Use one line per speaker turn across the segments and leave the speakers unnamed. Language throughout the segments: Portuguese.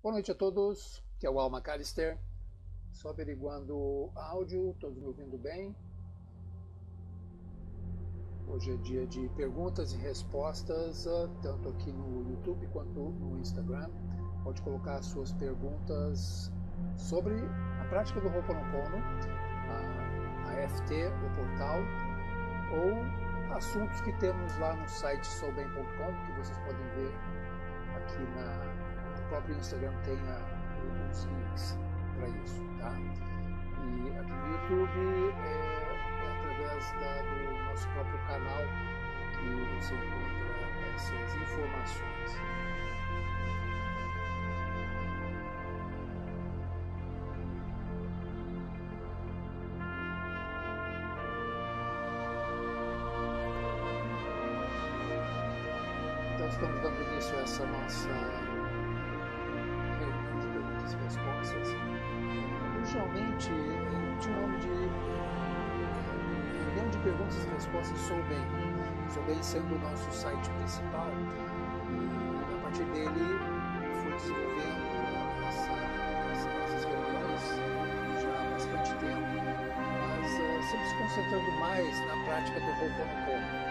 Boa noite a todos, que é o Al McAllister. Só averiguando o áudio, todos me ouvindo bem? Hoje é dia de perguntas e respostas, tanto aqui no YouTube quanto no Instagram. Pode colocar as suas perguntas sobre a prática do Ho'oponopono, a FT, o portal, ou assuntos que temos lá no site soubem.com, que vocês podem ver aqui no próprio Instagram, tem os links para isso, tá? E aqui no YouTube é através do nosso próprio canal que você encontra essas informações. Então estamos dando início a essa nossa reunião de perguntas e respostas. Originalmente eu tinha o nome de reunião de perguntas e respostas Soubem. Soubem sendo o nosso site principal, e a partir dele fui desenvolvendo essas reuniões já há bastante tempo, mas sempre se concentrando mais na prática do Ho'oponopono.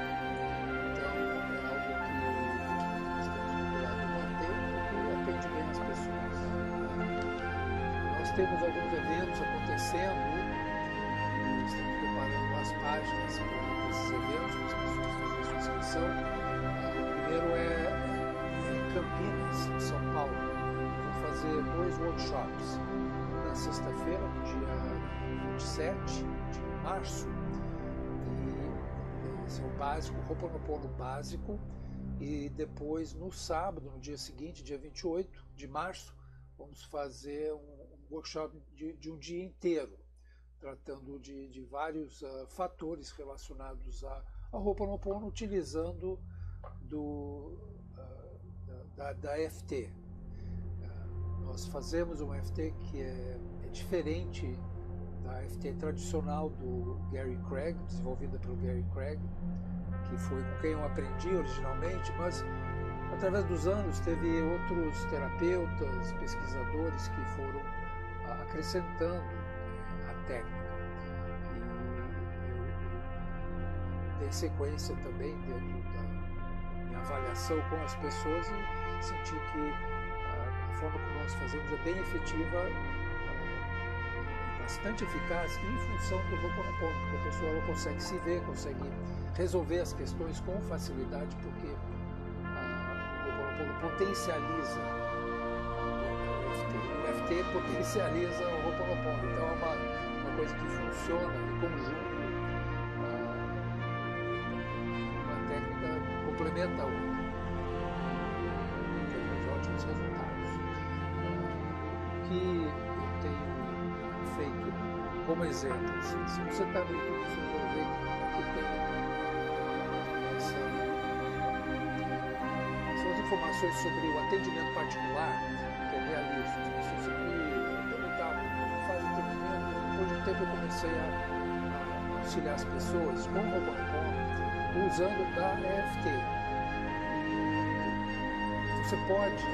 Temos alguns eventos acontecendo, estamos preparando as páginas para esses eventos, para as pessoas fazerem sua inscrição. O primeiro é em Campinas, São Paulo. Vamos fazer 2 workshops. Na sexta-feira, no dia 27 de março, e esse é o básico, o Ho'oponopono básico, e depois no sábado, no dia seguinte, dia 28 de março, vamos fazer um workshop de um dia inteiro, tratando de vários fatores relacionados ao Ho'oponopono, utilizando da FT. Nós fazemos uma FT que é diferente da FT tradicional do Gary Craig, desenvolvida pelo Gary Craig, que foi com quem eu aprendi originalmente, mas através dos anos teve outros terapeutas, pesquisadores que foram acrescentando a técnica. E eu dei sequência também dentro da minha avaliação com as pessoas e senti que a forma como nós fazemos é bem efetiva, bastante eficaz em função do Ho'oponopono, porque a pessoa ela consegue se ver, consegue resolver as questões com facilidade, porque o Ho'oponopono potencializa o FT potencializa o Ho'oponopono, então é uma coisa que funciona em conjunto, uma técnica complementa a outra, temos ótimos resultados. O que eu tenho feito como exemplo, se você está no YouTube, você vai ver que aqui tem são as informações sobre o atendimento particular que eu realizo. As pessoas sempre perguntavam, faz atendimento. Depois de um tempo eu comecei a auxiliar as pessoas com o Ho'oponopono usando da EFT. Você pode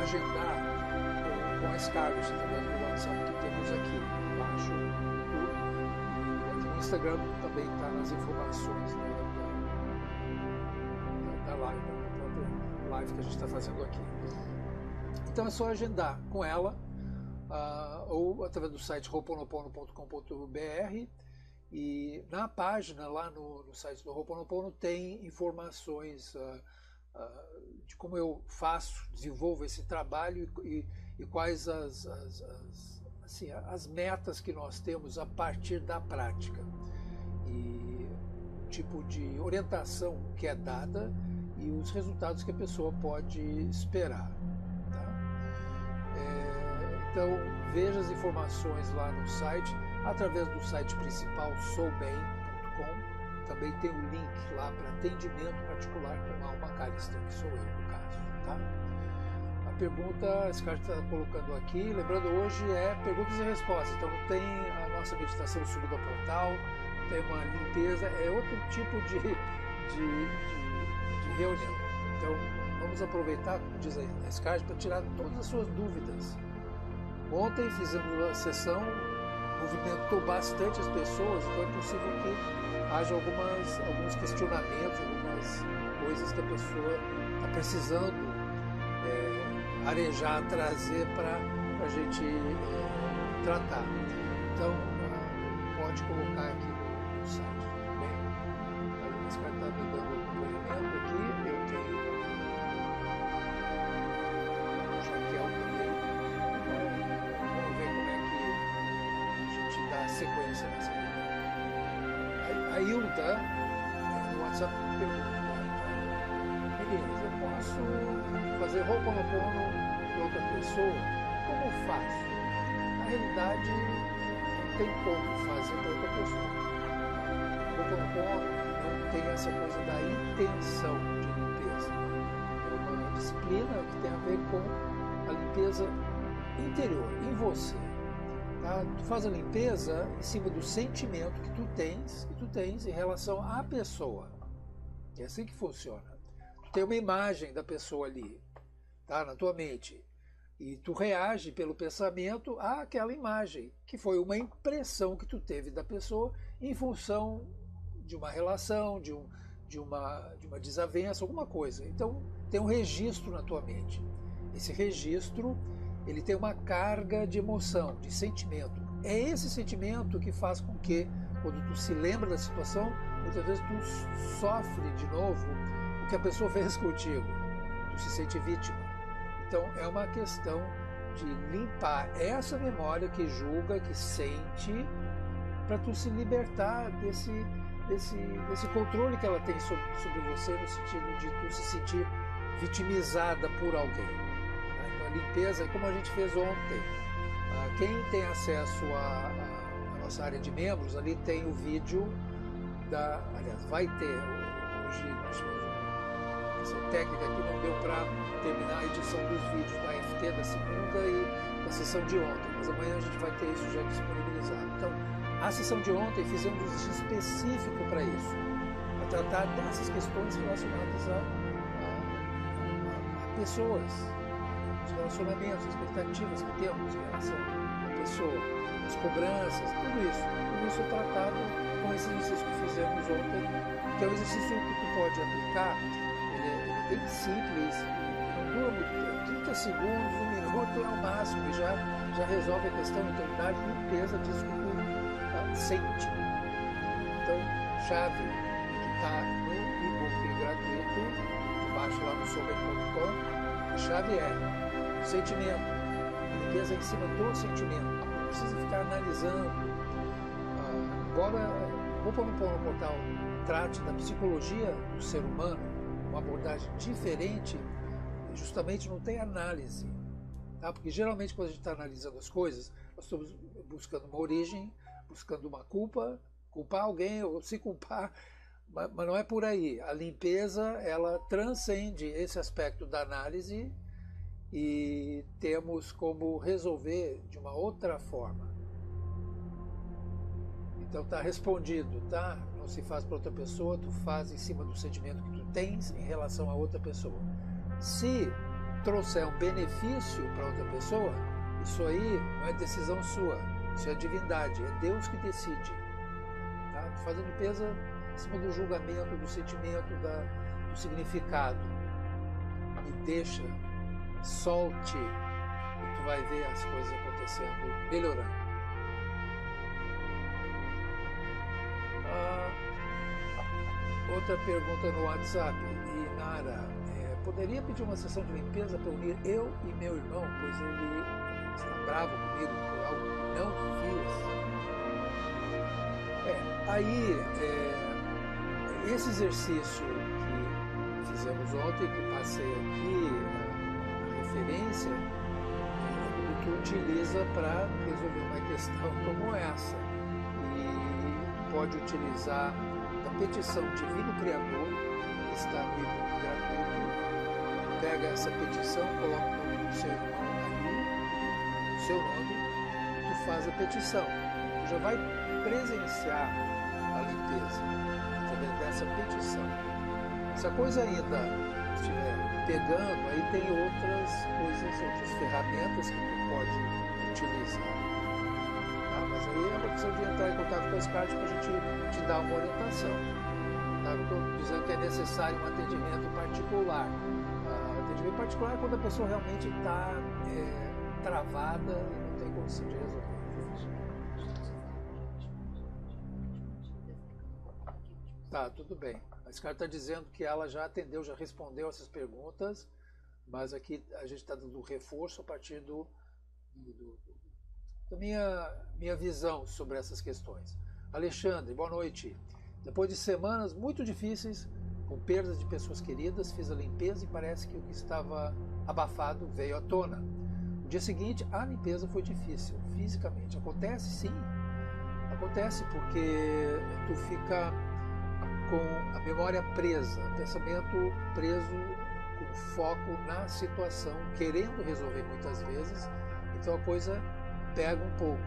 agendar com a Scarlett através do WhatsApp que temos aqui embaixo. No Instagram também está nas informações da live, da própria live que a gente está fazendo aqui. Então é só agendar com ela, ou através do site ho'oponopono.com.br, e na página lá no site do Ho'oponopono tem informações de como eu desenvolvo esse trabalho e quais as metas que nós temos a partir da prática, e o tipo de orientação que é dada e os resultados que a pessoa pode esperar. Então veja as informações lá no site, através do site principal soubem.com. Também tem o link lá para atendimento particular com Al McAllister, que sou eu no caso, tá? A pergunta, esse cara está colocando aqui, lembrando, hoje é perguntas e respostas, então não tem a nossa meditação subida ao portal, não tem uma limpeza, é outro tipo de reunião. Então vamos aproveitar, como diz a Skype, para tirar todas as suas dúvidas. Ontem fizemos uma sessão, movimentou bastante as pessoas, então é possível que haja alguns questionamentos, algumas coisas que a pessoa está precisando arejar, trazer para a gente tratar. Então, pode colocar aqui no site, tá bem? A Skype está me dando um acompanhamento aqui, eu tenho aqui alguém. Vamos ver como é que a gente dá sequência nessa reunião. A Hilda, no WhatsApp, me pergunta: meninas, eu posso fazer Ho'oponopono para outra pessoa? Como faço? Na realidade, não tem como fazer para outra pessoa. Ho'oponopono não tem essa coisa da intenção de limpeza. É uma disciplina que tem a ver com a limpeza interior, em você. Tá? Tu faz a limpeza em cima do sentimento que tu tens em relação à pessoa. É assim que funciona. Tu tem uma imagem da pessoa ali, tá? Na tua mente. E tu reage pelo pensamento àquela imagem, que foi uma impressão que tu teve da pessoa em função de uma relação, de uma desavença, alguma coisa. Então, tem um registro na tua mente. Esse registro, ele tem uma carga de emoção, de sentimento. É esse sentimento que faz com que, quando tu se lembra da situação, muitas vezes tu sofre de novo o que a pessoa fez contigo. Tu se sente vítima. Então, é uma questão de limpar essa memória que julga, que sente, para tu se libertar desse controle que ela tem sobre você, no sentido de tu se sentir vitimizada por alguém. Então, a limpeza é como a gente fez ontem. Quem tem acesso à nossa área de membros, ali tem o vídeo aliás, vai ter. Hoje nós tivemos uma questão técnica que não deu para terminar a edição dos vídeos da FT da segunda e da sessão de ontem, mas amanhã a gente vai ter isso já disponibilizado. Então, a sessão de ontem fizemos um exercício específico para isso, para tratar dessas questões relacionadas a pessoas, os relacionamentos, as expectativas que temos em relação à pessoa, as cobranças, tudo isso. Tudo isso é tratado com esse exercício que fizemos ontem, que é um exercício que tu pode aplicar. Ele é bem simples, não dura muito tempo, 30 segundos, 1 minuto é o máximo, e já resolve a questão em terminar de limpeza disso que tu sente. Então, chave que está no e-book gratuito, tu baixa lá no soulmate.com, a chave é sentimento, limpeza em cima do sentimento. Não precisa ficar analisando. Embora o Ho'oponopono Portal trate da psicologia do ser humano, uma abordagem diferente, justamente não tem análise. Tá? Porque geralmente quando a gente está analisando as coisas, nós estamos buscando uma origem, buscando uma culpar alguém ou se culpar, mas não é por aí. A limpeza, ela transcende esse aspecto da análise e temos como resolver de uma outra forma. Então está respondido, tá? Não se faz para outra pessoa, tu faz em cima do sentimento que tu tens em relação a outra pessoa. Se trouxer um benefício para outra pessoa, isso aí não é decisão sua, isso é divindade, é Deus que decide. Tá? Tu faz a limpeza em cima do julgamento, do sentimento, do significado. E deixa, solte, e tu vai ver as coisas acontecendo, melhorando. Outra pergunta no WhatsApp, Inara, poderia pedir uma sessão de limpeza para unir eu e meu irmão, pois ele está bravo comigo por algo que não fiz? Esse exercício que fizemos ontem, que passei aqui, a referência, tu utiliza para resolver uma questão como essa. E pode utilizar a petição Divino Criador, que está no e-book gratuito. Pega essa petição, coloca o nome do seu irmão ali, o seu nome, tu faz a petição. Tu já vai presenciar a limpeza através dessa petição. Se a coisa ainda estiver pegando, aí tem outras coisas, outras ferramentas que tu pode utilizar. Tá? Mas aí é uma questão de entrar em contato com a SCART para a gente te dar uma orientação. Tá? Eu estou dizendo que é necessário um atendimento particular. Atendimento particular é quando a pessoa realmente está travada e não tem condição de resolver. Tá, tudo bem. A SCART está dizendo que ela já atendeu, já respondeu essas perguntas, mas aqui a gente está dando reforço a partir da minha visão sobre essas questões. Alexandre, boa noite. Depois de semanas muito difíceis, com perdas de pessoas queridas, fiz a limpeza e parece que o que estava abafado veio à tona. No dia seguinte, a limpeza foi difícil, fisicamente. Acontece, sim. Acontece porque tu fica com a memória presa, o pensamento preso, com foco na situação, querendo resolver muitas vezes, então a coisa pega um pouco.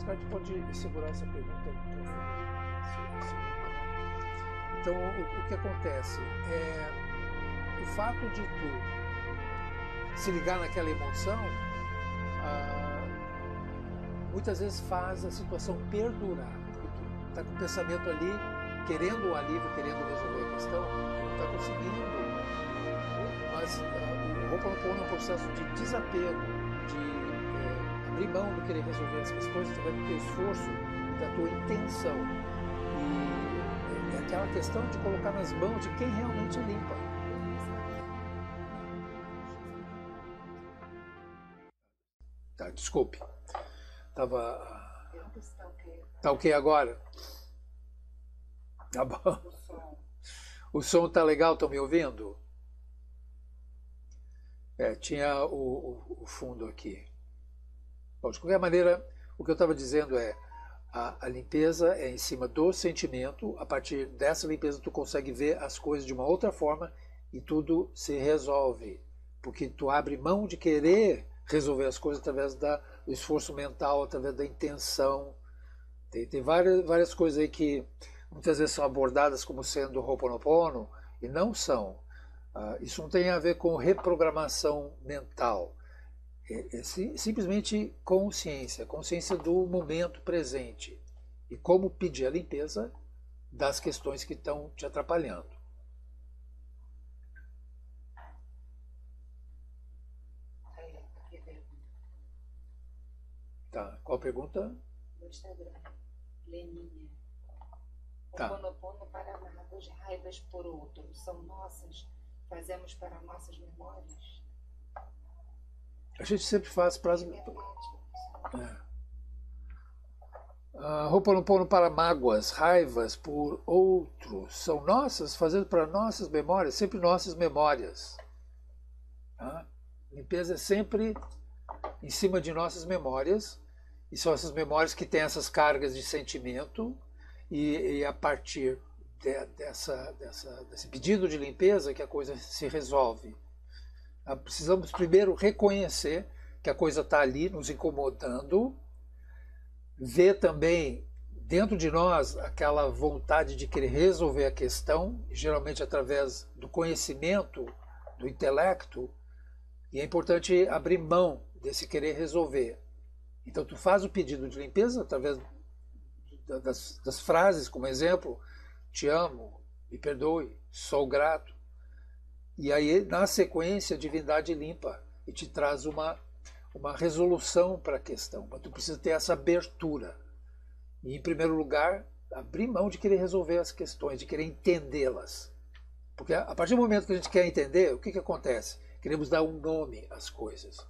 A gente pode segurar essa pergunta um pouco. Então, o que acontece é o fato de tu se ligar naquela emoção, muitas vezes faz a situação perdurar, porque tu está com o pensamento ali, querendo o alívio, querendo resolver a questão, não está conseguindo. Mas o Ho'oponopono é um processo de desapego, de abrir mão de querer resolver as questões através do teu esforço e da tua intenção. E é aquela questão de colocar nas mãos de quem realmente limpa. Tá, desculpe. Tá ok agora? Tá bom. O som tá legal, estão me ouvindo? Tinha o fundo aqui. Bom, de qualquer maneira, o que eu estava dizendo é a limpeza é em cima do sentimento. A partir dessa limpeza tu consegue ver as coisas de uma outra forma e tudo se resolve. Porque tu abre mão de querer resolver as coisas através do esforço mental, através da intenção. Tem várias coisas aí que muitas vezes são abordadas como sendo Ho'oponopono e não são. Isso não tem a ver com reprogramação mental. É simplesmente consciência do momento presente e como pedir a limpeza das questões que estão te atrapalhando. Tá, qual a pergunta?
No Instagram, Leninha.
Tá.
Ho'oponopono para mágoas, raivas por outros, são nossas, fazemos para nossas memórias?
A gente sempre faz para as... Ho'oponopono para mágoas, raivas por outros, são nossas, fazendo para nossas memórias, sempre nossas memórias. Tá? Limpeza é sempre em cima de nossas memórias, e são essas memórias que têm essas cargas de sentimento, e a partir desse pedido de limpeza que a coisa se resolve. Precisamos primeiro reconhecer que a coisa está ali nos incomodando, ver também dentro de nós aquela vontade de querer resolver a questão, geralmente através do conhecimento, do intelecto, e é importante abrir mão desse querer resolver. Então tu faz o pedido de limpeza através das frases, como exemplo, te amo, me perdoe, sou grato. E aí, na sequência, a divindade limpa e te traz uma resolução para a questão. Mas tu precisa ter essa abertura. E, em primeiro lugar, abrir mão de querer resolver as questões, de querer entendê-las. Porque a partir do momento que a gente quer entender, o que acontece? Queremos dar um nome às coisas.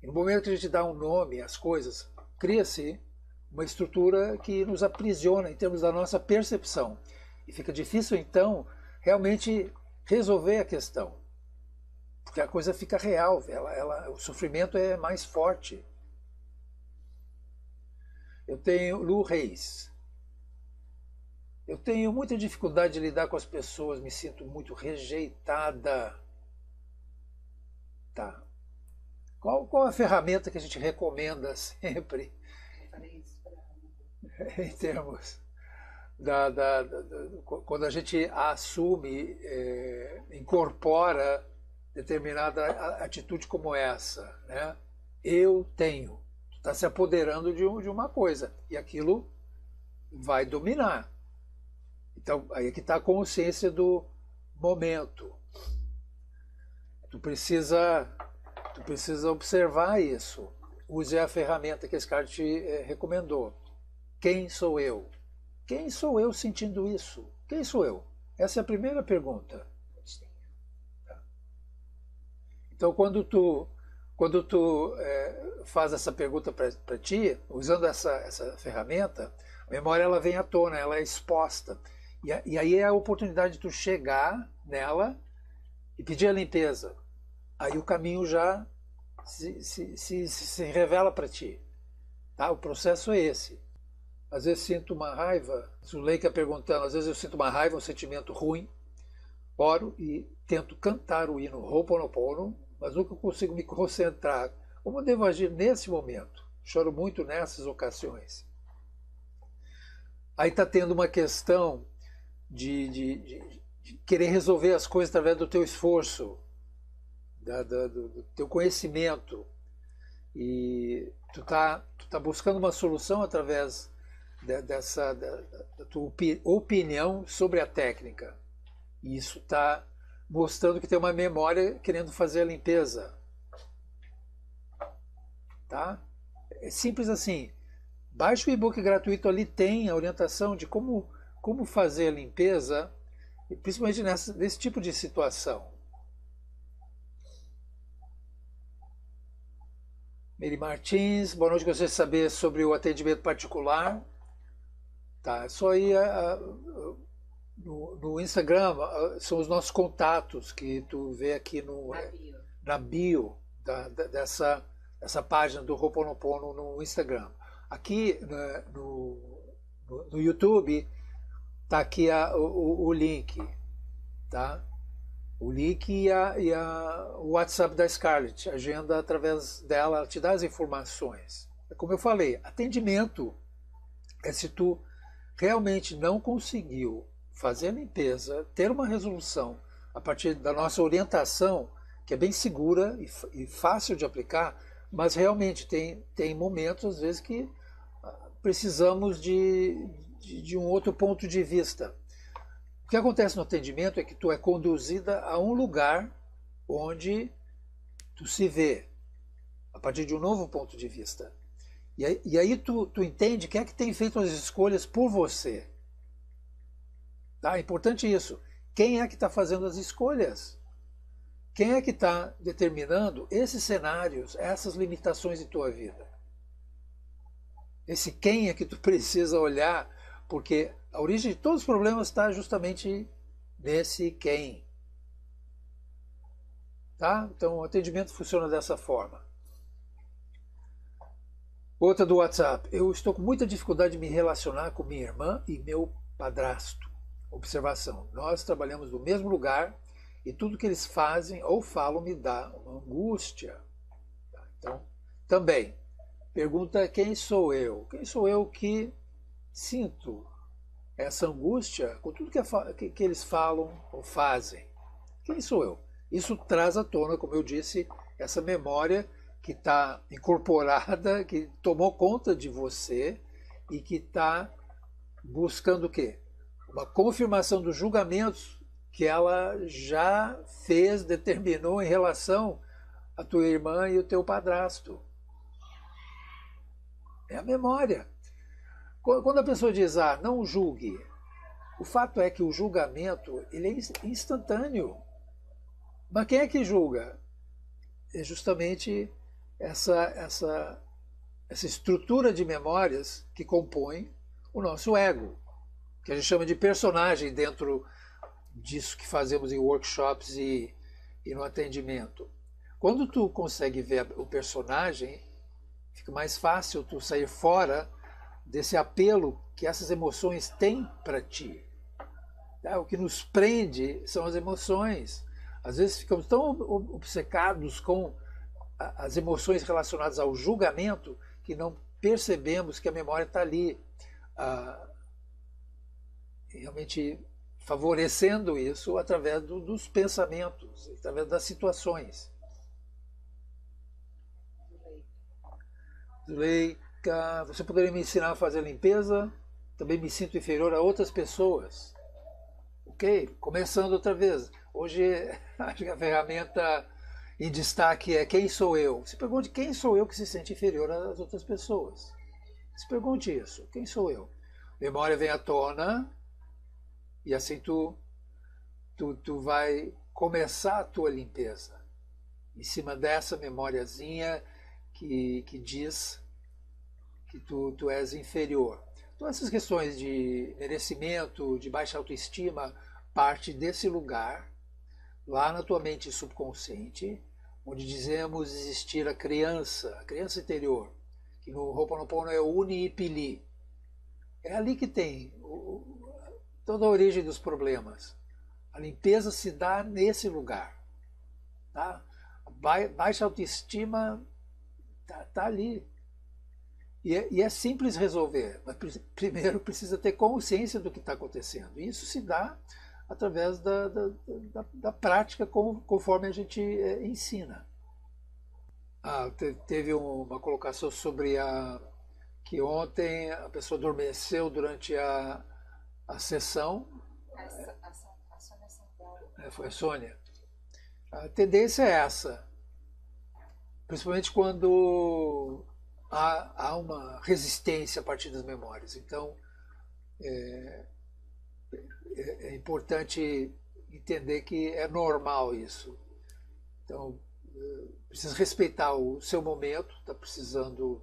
E no momento que a gente dá um nome às coisas, cria-se uma estrutura que nos aprisiona em termos da nossa percepção. E fica difícil, então, realmente resolver a questão. Porque a coisa fica real, o sofrimento é mais forte. Eu tenho Lu Reis. Eu tenho muita dificuldade de lidar com as pessoas, me sinto muito rejeitada. Tá. Qual a ferramenta que a gente recomenda sempre? Em termos quando a gente assume, incorpora determinada atitude como essa, né? Eu tenho. Tu está se apoderando de uma coisa e aquilo vai dominar. Então, aí é que está a consciência do momento. Tu precisa observar isso. Use a ferramenta que esse cara te recomendou. Quem sou eu? Quem sou eu sentindo isso? Quem sou eu? Essa é a primeira pergunta. Então, quando tu faz essa pergunta para ti, usando essa ferramenta, a memória ela vem à tona, ela é exposta. E aí é a oportunidade de tu chegar nela e pedir a limpeza. Aí o caminho já se revela para ti. Tá? O processo é esse. Às vezes sinto uma raiva, Zuleika perguntando, às vezes eu sinto uma raiva, um sentimento ruim, oro e tento cantar o hino Ho'oponopono, mas nunca consigo me concentrar. Como eu devo agir nesse momento? Choro muito nessas ocasiões. Aí está tendo uma questão de querer resolver as coisas através do teu esforço, do teu conhecimento. E tu tá buscando uma solução através da tua opinião sobre a técnica. E isso está mostrando que tem uma memória querendo fazer a limpeza. Tá? É simples assim. Baixa o e-book gratuito, ali tem a orientação de como fazer a limpeza, principalmente nesse tipo de situação. Mary Martins, boa noite, gostaria de saber sobre o atendimento particular. Tá, só ir no Instagram, são os nossos contatos que tu vê aqui na bio dessa página do Ho'oponopono no Instagram. Aqui no YouTube está aqui o link, tá? O link e o WhatsApp da Scarlett, agenda através dela, ela te dá as informações. Como eu falei, atendimento é se tu realmente não conseguiu fazer a limpeza, ter uma resolução a partir da nossa orientação, que é bem segura e fácil de aplicar, mas realmente tem momentos, às vezes, que precisamos de um outro ponto de vista. O que acontece no atendimento é que tu é conduzida a um lugar onde tu se vê a partir de um novo ponto de vista. E aí tu entende quem é que tem feito as escolhas por você. Tá? É importante isso. Quem é que está fazendo as escolhas? Quem é que está determinando esses cenários, essas limitações em tua vida? Esse quem é que tu precisa olhar, porque a origem de todos os problemas está justamente nesse quem. Tá? Então o atendimento funciona dessa forma. Outra do WhatsApp. Eu estou com muita dificuldade de me relacionar com minha irmã e meu padrasto. Observação. Nós trabalhamos no mesmo lugar e tudo que eles fazem ou falam me dá uma angústia. Então, também, pergunta quem sou eu? Quem sou eu que sinto essa angústia com tudo que eles falam ou fazem? Quem sou eu? Isso traz à tona, como eu disse, essa memória que está incorporada, que tomou conta de você e que está buscando o quê? Uma confirmação dos julgamentos que ela já fez, determinou em relação à tua irmã e o teu padrasto. É a memória. Quando a pessoa diz, não julgue, o fato é que o julgamento ele é instantâneo. Mas quem é que julga? É justamente essa estrutura de memórias que compõe o nosso ego, que a gente chama de personagem dentro disso que fazemos em workshops e no atendimento. Quando tu consegue ver o personagem, fica mais fácil tu sair fora desse apelo que essas emoções têm para ti. Tá? O que nos prende são as emoções. Às vezes ficamos tão obcecados com as emoções relacionadas ao julgamento que não percebemos que a memória está ali realmente favorecendo isso através dos pensamentos, através das situações. Zuleika, você poderia me ensinar a fazer limpeza? Também me sinto inferior a outras pessoas. Ok? Começando outra vez. Hoje, acho que a ferramenta em destaque é quem sou eu. Se pergunte quem sou eu que se sente inferior às outras pessoas. Se pergunte isso. Quem sou eu? Memória vem à tona e assim tu vai começar a tua limpeza. Em cima dessa memoriazinha que diz que tu és inferior. Então essas questões de merecimento, de baixa autoestima, parte desse lugar, lá na tua mente subconsciente, onde dizemos existir a criança interior, que no Ho'oponopono é o Uni-Ipili. É ali que tem toda a origem dos problemas. A limpeza se dá nesse lugar. Tá? Baixa autoestima tá ali. E é simples resolver, mas primeiro precisa ter consciência do que está acontecendo. E isso se dá através da prática conforme a gente ensina. Teve uma colocação sobre que ontem a pessoa adormeceu durante a sessão.
A Sônia Santana.
Foi a Sônia. A tendência é essa. Principalmente quando há uma resistência a partir das memórias. Então, é importante entender que é normal isso. Então, precisa respeitar o seu momento, está precisando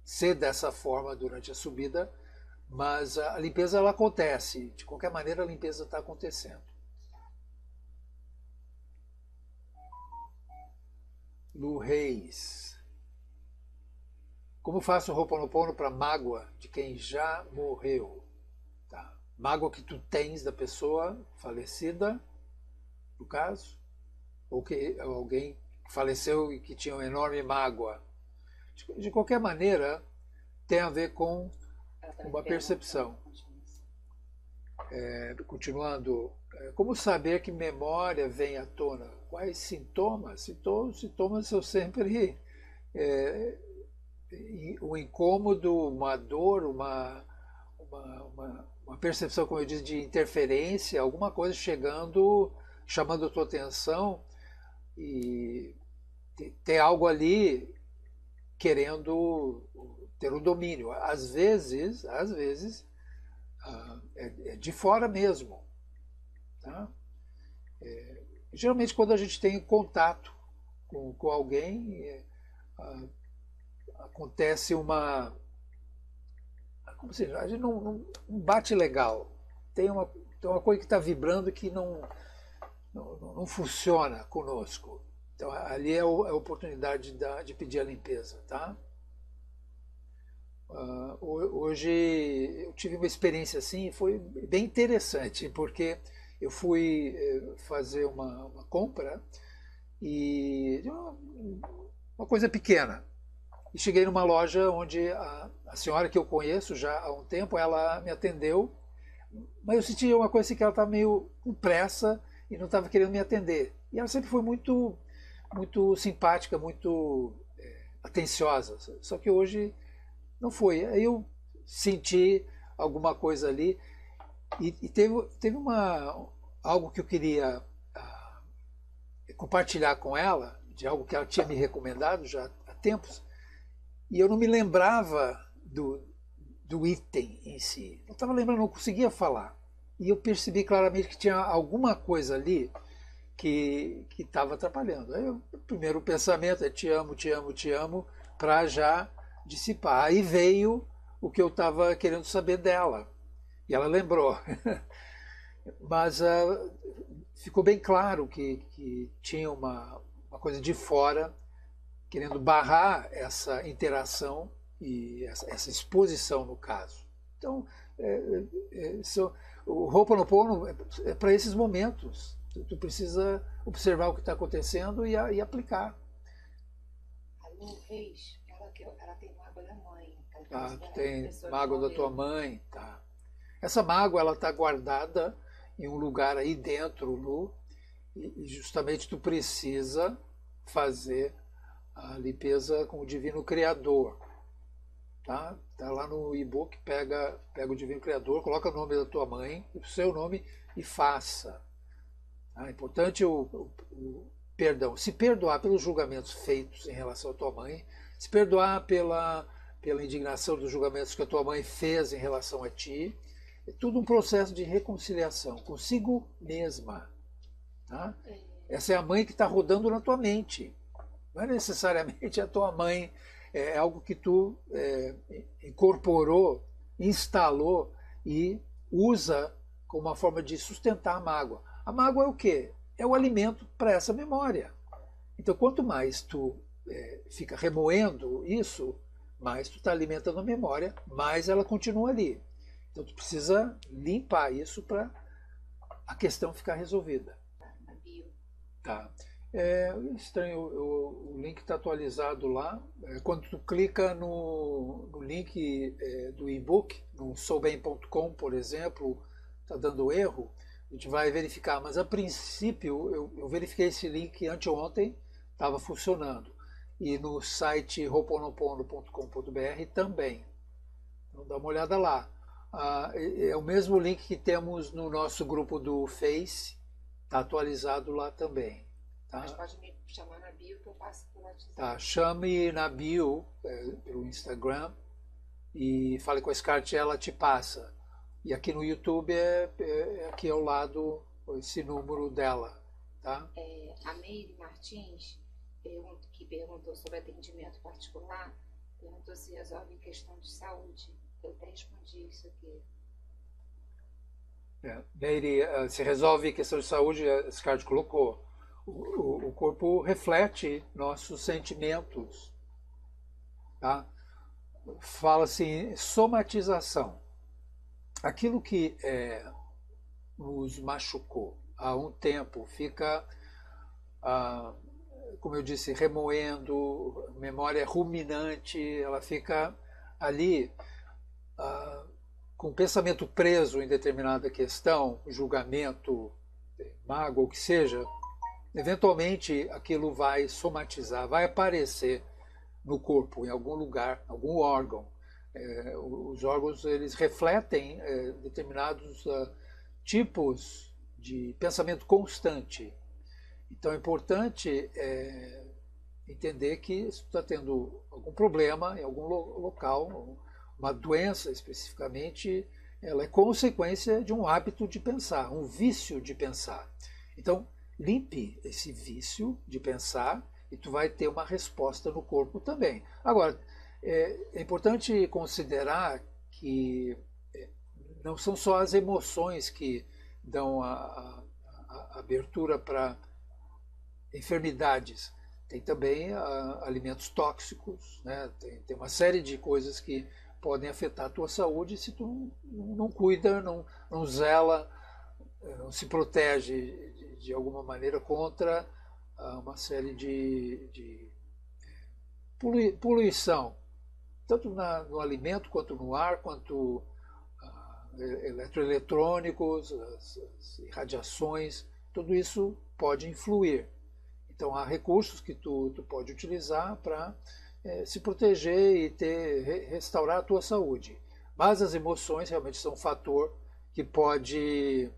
ser dessa forma durante a subida, mas a limpeza ela acontece. De qualquer maneira, a limpeza está acontecendo. Lu Reis. Como faço o Ho'oponopono para mágoa de quem já morreu? Tá. Mágoa que tu tens da pessoa falecida, no caso, ou que alguém faleceu e que tinha uma enorme mágoa. De qualquer maneira, tem a ver com uma percepção. Continuando, como saber que memória vem à tona? Quais sintomas? Sintomas são sempre um incômodo, uma dor, uma percepção, como eu disse, de interferência, alguma coisa chegando, chamando a tua atenção e tem algo ali querendo ter o domínio. Às vezes é de fora mesmo. Tá? Geralmente quando a gente tem contato com alguém, acontece como se a gente não bate legal. Tem uma coisa que está vibrando que não funciona conosco. Então ali é a oportunidade de pedir a limpeza, tá? Hoje eu tive uma experiência assim e foi bem interessante, porque eu fui fazer uma compra e uma coisa pequena. E cheguei numa loja onde a senhora que eu conheço já há um tempo, ela me atendeu, mas eu senti uma coisa assim que ela estava meio com pressa e não estava querendo me atender. E ela sempre foi muito, muito simpática, muito atenciosa. Só que hoje não foi. Aí eu senti alguma coisa ali e teve algo que eu queria compartilhar com ela, de algo que ela tinha me recomendado já há tempos, e eu não me lembrava do item em si. Eu estava lembrando, não conseguia falar. E eu percebi claramente que tinha alguma coisa ali que estava atrapalhando. Aí o primeiro pensamento é te amo, te amo, te amo, para já dissipar. Aí veio o que eu estava querendo saber dela. E ela lembrou. Mas ficou bem claro que tinha uma coisa de fora querendo barrar essa interação e essa exposição no caso. Então, o Ho'oponopono é para esses momentos. Tu precisa observar o que está acontecendo e aplicar.
A Lu Reis, ela tem mágoa da mãe.
Tu tem mágoa da tua mãe. Tá. Essa mágoa está guardada em um lugar aí dentro, e justamente tu precisa fazer a limpeza com o Divino Criador. Tá lá no e-book, pega o Divino Criador, coloca o nome da tua mãe, o seu nome e faça. É importante o perdão, se perdoar pelos julgamentos feitos em relação à tua mãe, se perdoar pela indignação dos julgamentos que a tua mãe fez em relação a ti. É tudo um processo de reconciliação consigo mesma. Tá? Essa é a mãe que está rodando na tua mente. Não é necessariamente a tua mãe, é algo que tu incorporou, instalou e usa como uma forma de sustentar a mágoa. A mágoa é o quê? É o alimento para essa memória. Então, quanto mais tu fica remoendo isso, mais tu está alimentando a memória, mais ela continua ali. Então, tu precisa limpar isso para a questão ficar resolvida. Tá. Estranho, o link está atualizado lá. Quando tu clica no link do e-book, no soubem.com, por exemplo, está dando erro, a gente vai verificar. Mas a princípio, eu verifiquei esse link anteontem, estava funcionando. E no site ho'oponopono.com.br também. Então dá uma olhada lá. É o mesmo link que temos no nosso grupo do Face, está atualizado lá também. Tá?
Mas pode me chamar na bio que eu passo pelo WhatsApp.
Tá, chame na bio, pelo Instagram, e fale com a Scart, ela te passa. E aqui no YouTube aqui ao lado esse número dela. Tá?
A Meire Martins, que perguntou sobre atendimento particular, perguntou se resolve em questão de saúde. Eu até respondi isso aqui.
Meire, se resolve questão de saúde, a Scart colocou. O corpo reflete nossos sentimentos. Tá? Fala-se em somatização. Aquilo que nos machucou há um tempo fica, como eu disse, remoendo, memória ruminante, ela fica ali com o pensamento preso em determinada questão, julgamento, mágoa, o que seja. Eventualmente aquilo vai somatizar, vai aparecer no corpo, em algum lugar, algum órgão. Os órgãos eles refletem determinados tipos de pensamento constante. Então é importante entender que se tu está tendo algum problema em algum local, uma doença especificamente, ela é consequência de um hábito de pensar, um vício de pensar. Então, limpe esse vício de pensar e tu vai ter uma resposta no corpo também. Agora, é importante considerar que não são só as emoções que dão a abertura para enfermidades. Tem também alimentos tóxicos, né? Tem uma série de coisas que podem afetar a tua saúde se tu não cuida, não zela, não se protege de alguma maneira contra uma série de poluição, tanto no alimento, quanto no ar, quanto eletroeletrônicos, as radiações, tudo isso pode influir. Então há recursos que tu pode utilizar para se proteger e restaurar a tua saúde. Mas as emoções realmente são um fator que pode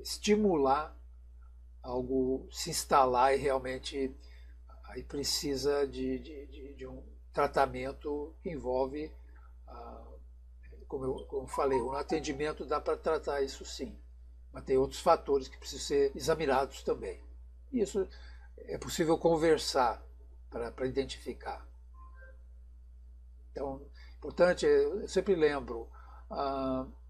estimular algo se instalar e realmente aí precisa de um tratamento que envolve, como eu falei, um atendimento dá para tratar isso sim, mas tem outros fatores que precisam ser examinados também. E isso é possível conversar para identificar. Então, importante, eu sempre lembro,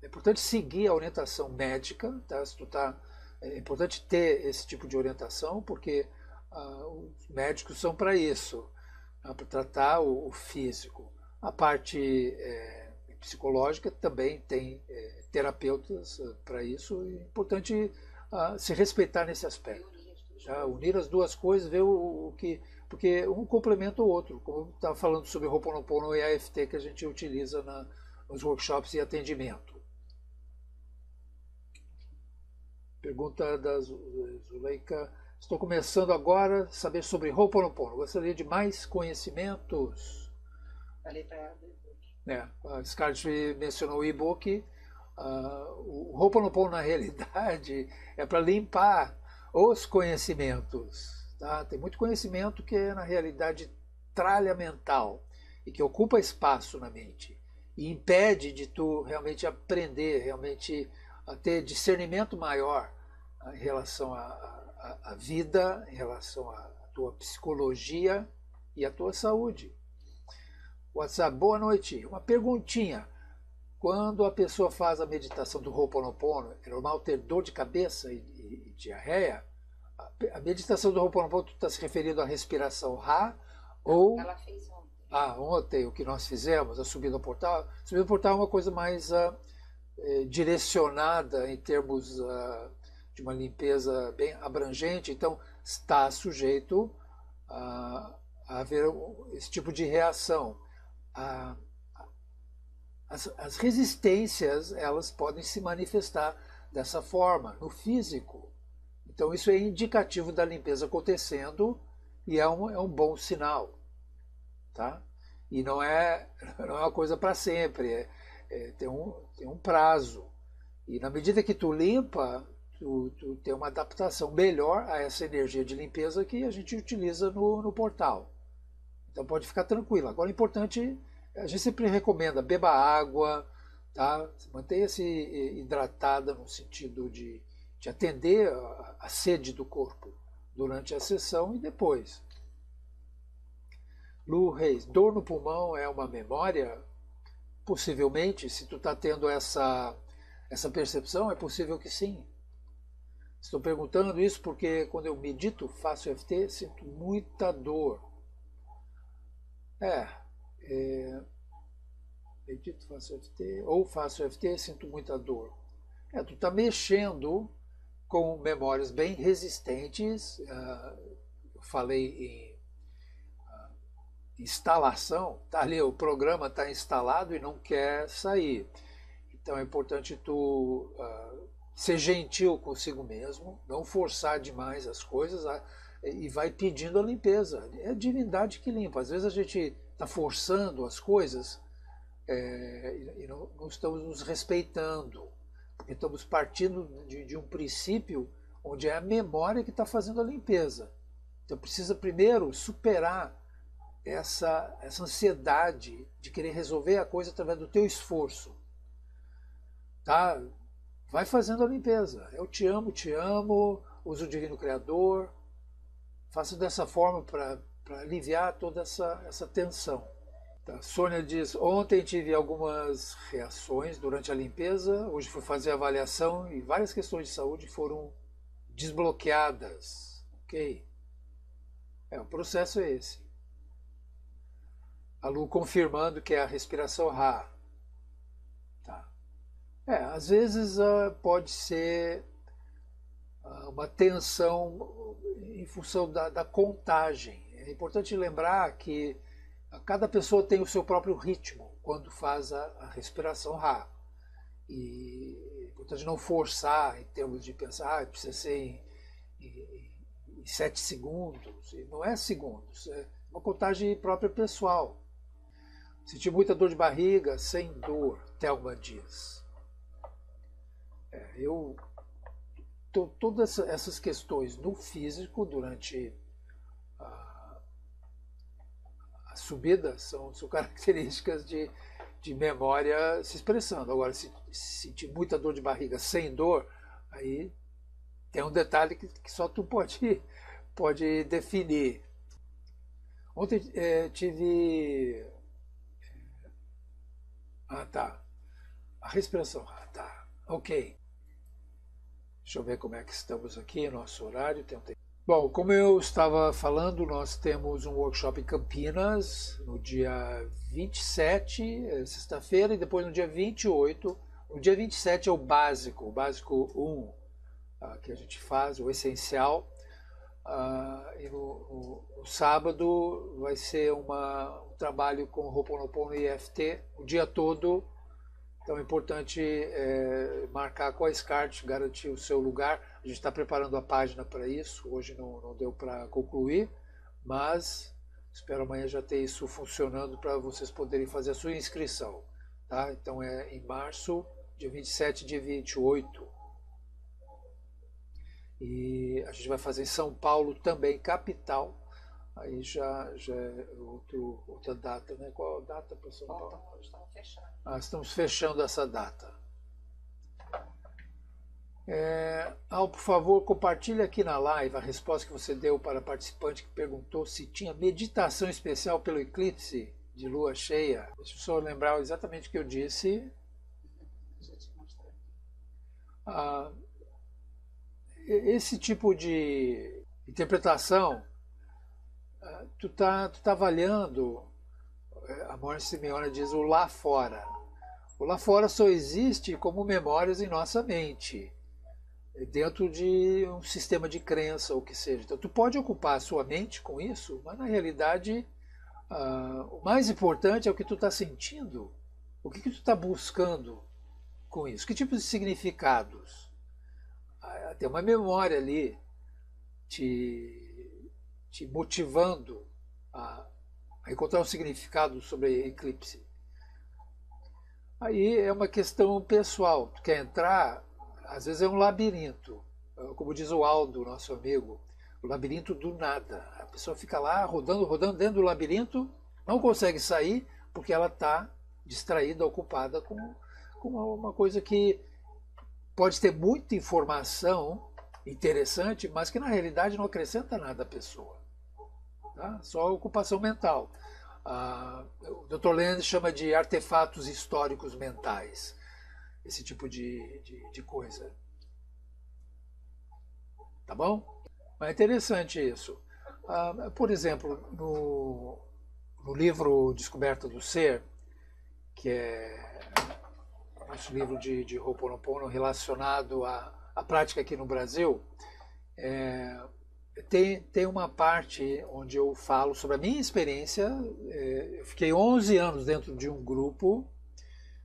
é importante seguir a orientação médica, tá? É importante ter esse tipo de orientação, porque os médicos são para isso, para tratar o físico. A parte psicológica também tem terapeutas para isso, e é importante se respeitar nesse aspecto. Tá? Unir as duas coisas, ver porque um complementa o outro, como eu estava falando sobre Ho'oponopono e AFT que a gente utiliza nos workshops e atendimento. Pergunta da Zuleika. Estou começando agora a saber sobre Ho'oponopono. Gostaria de mais conhecimentos.
Falei para ela do e-book.
A Scarlett mencionou o e-book. O Ho'oponopono, na realidade, é para limpar os conhecimentos. Tá? Tem muito conhecimento que é, na realidade, tralha mental e que ocupa espaço na mente e impede de tu realmente aprender, realmente a ter discernimento maior em relação à vida, em relação à tua psicologia e à tua saúde. WhatsApp, boa noite. Uma perguntinha. Quando a pessoa faz a meditação do Ho'oponopono, é normal ter dor de cabeça e diarreia? A meditação do Ho'oponopono, tu está se referindo à respiração Ra ou...
Ela fez ontem.
Ontem, o que nós fizemos, a subida ao portal. A subida ao portal é uma coisa mais direcionada em termos de uma limpeza bem abrangente, então está sujeito a haver esse tipo de reação. As resistências, elas podem se manifestar dessa forma, no físico. Então isso é indicativo da limpeza acontecendo e é um bom sinal. Tá? E não é uma coisa para sempre, tem um prazo. E na medida que tu limpa, tu tem uma adaptação melhor a essa energia de limpeza que a gente utiliza no portal. Então pode ficar tranquilo. Agora, o importante, a gente sempre recomenda, beba água, tá? Mantenha-se hidratada no sentido de atender a sede do corpo durante a sessão e depois. Lu Reis, dor no pulmão é uma memória? Possivelmente, se tu está tendo essa percepção, é possível que sim. Estou perguntando isso porque quando eu medito, faço EFT, sinto muita dor. Medito, faço EFT, ou faço EFT, sinto muita dor. Tu está mexendo com memórias bem resistentes. Eu falei em instalação, tá ali, o programa está instalado e não quer sair. Então é importante tu ser gentil consigo mesmo, não forçar demais as coisas e vai pedindo a limpeza. É a divindade que limpa. Às vezes a gente está forçando as coisas e não estamos nos respeitando, porque estamos partindo de um princípio onde é a memória que está fazendo a limpeza. Então precisa primeiro superar essa ansiedade de querer resolver a coisa através do teu esforço. Tá? Vai fazendo a limpeza. Eu te amo, uso o Divino Criador. Faça dessa forma para aliviar toda essa tensão. Tá? Sônia diz, ontem tive algumas reações durante a limpeza, hoje fui fazer a avaliação e várias questões de saúde foram desbloqueadas. Ok? O processo é esse. A Lu confirmando que é a respiração Ra. Tá. Às vezes pode ser uma tensão em função da contagem. É importante lembrar que cada pessoa tem o seu próprio ritmo quando faz a respiração Ra. E é importante não forçar em termos de pensar, precisa ser em 7 segundos. E não é segundos, é uma contagem própria pessoal. Senti muita dor de barriga, sem dor, Thelma diz. Todas essas questões no físico, durante a subida, são características de memória se expressando. Agora, se sentir muita dor de barriga sem dor, aí tem um detalhe que só tu pode definir. Ontem tive... tá. A respiração. Tá. Ok. Deixa eu ver como é que estamos aqui, nosso horário. Bom, como eu estava falando, nós temos um workshop em Campinas no dia 27, sexta-feira, e depois no dia 28. O dia 27 é o básico 1, que a gente faz, o essencial. E no sábado vai ser um trabalho com Ho'oponopono e EFT o dia todo, Então é importante marcar quais cards, garantir o seu lugar. A gente está preparando a página para isso. Hoje não deu para concluir, mas espero amanhã já ter isso funcionando para vocês poderem fazer a sua inscrição. Tá? Então é em março, dia 27 e dia 28. E a gente vai fazer em São Paulo também, capital. Aí já é outra data, né? Qual a data para São Paulo?
Estamos fechando.
Estamos fechando essa data. Por favor, compartilhe aqui na live a resposta que você deu para a participante que perguntou se tinha meditação especial pelo eclipse de lua cheia. Deixa eu só lembrar exatamente o que eu disse.
Já te mostrei.
Esse tipo de interpretação, tu tá avaliando, a Márcia Simeone diz, o lá fora. O lá fora só existe como memórias em nossa mente, dentro de um sistema de crença, ou o que seja. Então, tu pode ocupar a sua mente com isso, mas na realidade, o mais importante é o que tu está sentindo, o que tu está buscando com isso, que tipo de significados. Tem uma memória ali te motivando a encontrar um significado sobre eclipse. Aí é uma questão pessoal. Tu quer entrar, às vezes é um labirinto. Como diz o Aldo, nosso amigo, o labirinto do nada. A pessoa fica lá rodando dentro do labirinto, não consegue sair porque ela está distraída, ocupada com uma coisa que pode ter muita informação interessante, mas que na realidade não acrescenta nada à pessoa. Tá? Só ocupação mental. O Dr. Lenz chama de artefatos históricos mentais, esse tipo de coisa. Tá bom? Mas é interessante isso. Por exemplo, no livro Descoberta do Ser, que é nosso livro de Ho'oponopono relacionado à prática aqui no Brasil, tem uma parte onde eu falo sobre a minha experiência. Eu fiquei 11 anos dentro de um grupo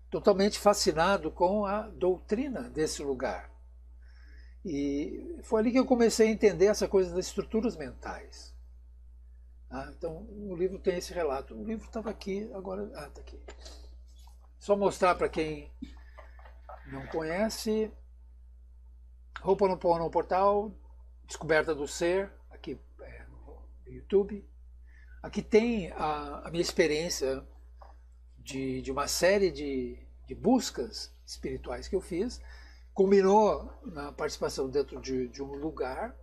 totalmente fascinado com a doutrina desse lugar. E foi ali que eu comecei a entender essa coisa das estruturas mentais. Então, o livro tem esse relato. O livro estava aqui, agora está aqui. Só mostrar para quem não conhece. Ho'oponopono, portal Descoberta do Ser, aqui no YouTube. Aqui tem a minha experiência de uma série de buscas espirituais que eu fiz. Culminou na participação dentro de um lugar,